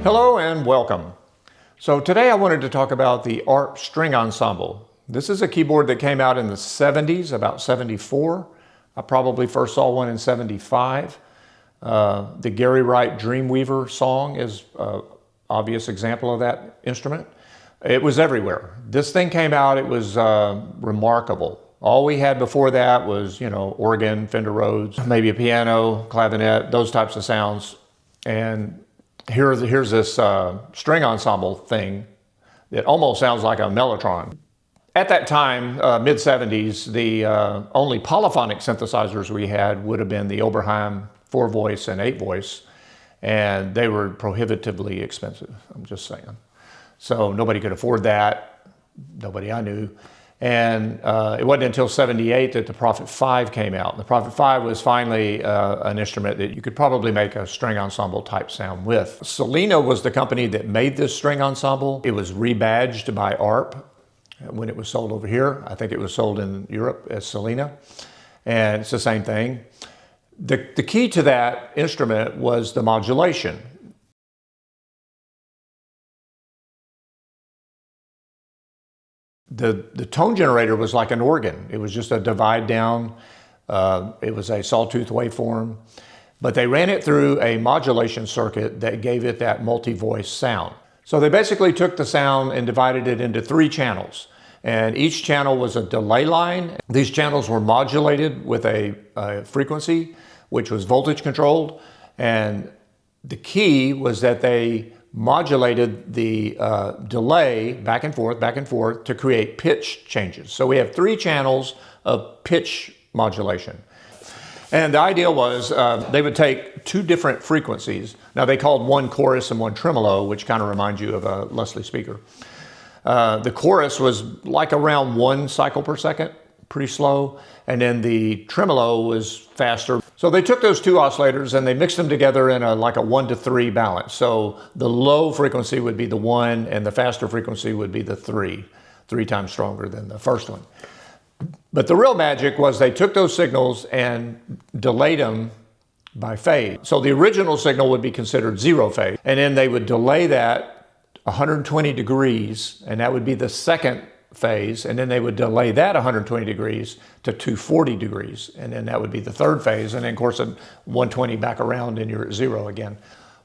Hello and welcome. So today I wanted to talk about the ARP String Ensemble. This is a keyboard that came out in the 70s, about 74. I probably first saw one in 75. The Gary Wright Dreamweaver song is an obvious example of that instrument. It was everywhere. This thing came out, it was remarkable. All we had before that was, organ, Fender Rhodes, maybe a piano, clavinet, those types of sounds. And here's this string ensemble thing that almost sounds like a mellotron. At that time, mid-70s, the only polyphonic synthesizers we had would have been the Oberheim 4-voice and 8-voice, and they were prohibitively expensive, I'm just saying. So nobody could afford that, nobody I knew. And it wasn't until 78 that the Prophet 5 came out. The Prophet 5 was finally an instrument that you could probably make a string ensemble type sound with. Selena was the company that made this string ensemble. It was rebadged by ARP when it was sold over here. I think it was sold in Europe as Selena. And it's the same thing. The key to that instrument was the modulation. The tone generator was like an organ. It was just a divide down. It was a sawtooth waveform. But they ran it through a modulation circuit that gave it that multi-voice sound. So they basically took the sound and divided it into 3 channels. And each channel was a delay line. These channels were modulated with a frequency, which was voltage controlled. And the key was that they modulated the delay back and forth to create pitch changes. So we have 3 channels of pitch modulation. And the idea was they would take 2 different frequencies. Now they called one chorus and one tremolo, which kind of reminds you of a Leslie speaker. The chorus was like around 1 cycle per second, pretty slow. And then the tremolo was faster. So they took those 2 oscillators and they mixed them together in like a 1-to-3 balance. So the low frequency would be the 1 and the faster frequency would be the 3 times stronger than the first one. But the real magic was they took those signals and delayed them by phase. So the original signal would be considered 0 phase, and then they would delay that 120 degrees, and that would be the second phase, and then they would delay that 120 degrees to 240 degrees, and then that would be the third phase, and then of course at 120 back around and you're at 0 again.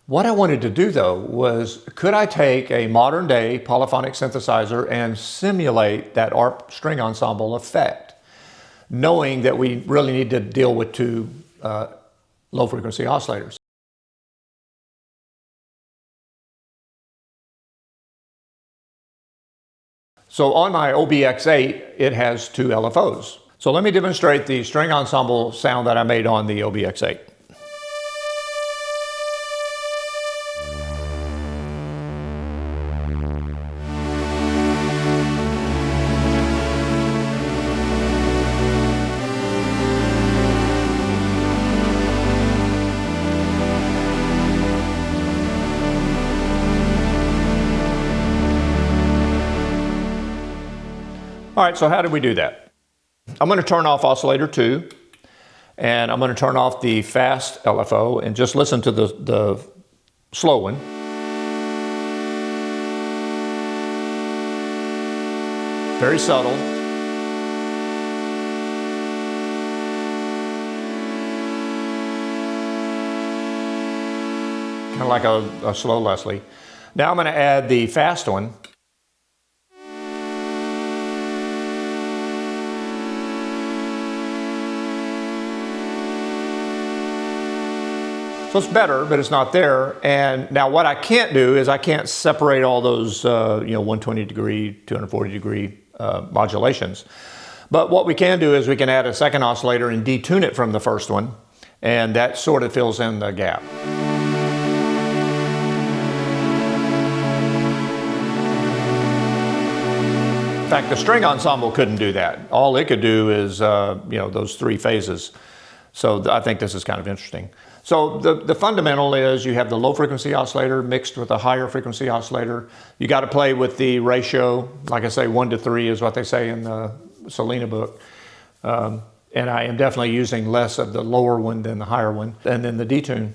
What I wanted to do though was, could I take a modern day polyphonic synthesizer and simulate that ARP string ensemble effect, knowing that we really need to deal with 2 low frequency oscillators. So on my OBX8, it has 2 LFOs. So let me demonstrate the string ensemble sound that I made on the OBX8. All right, so how did we do that? I'm going to turn off oscillator 2, and I'm going to turn off the fast LFO and just listen to the slow one. Very subtle. Kind of like a slow Leslie. Now I'm going to add the fast one. So it's better, but it's not there. And now what I can't do is I can't separate all those 120 degree, 240 degree modulations. But what we can do is we can add a second oscillator and detune it from the first one, and that sort of fills in the gap. In fact, the string ensemble couldn't do that. All it could do is those 3 phases. So I think this is kind of interesting. So the fundamental is you have the low frequency oscillator mixed with a higher frequency oscillator. You got to play with the ratio. Like I say, 1-to-3 is what they say in the Selena book. And I am definitely using less of the lower one than the higher one. And then the detune.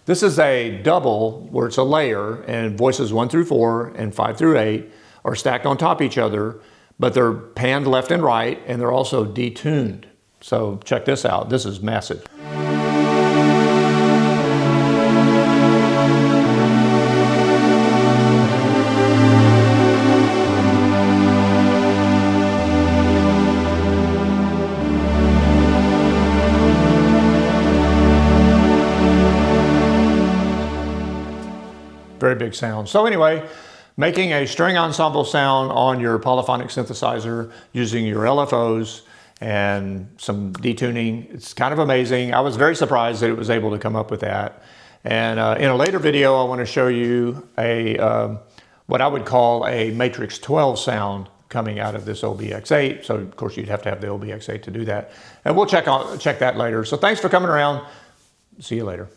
This is a double where it's a layer, and voices 1 through 4 and 5 through 8 are stacked on top of each other, but they're panned left and right, and they're also detuned. So check this out. This is massive. Very big sound. So anyway, making a string ensemble sound on your polyphonic synthesizer using your LFOs and some detuning, it's kind of amazing. I was very surprised that it was able to come up with that. And in a later video, I want to show you a what I would call a Matrix 12 sound coming out of this OBX8. So of course you'd have to have the OBX8 to do that. And we'll check that later. So thanks for coming around. See you later.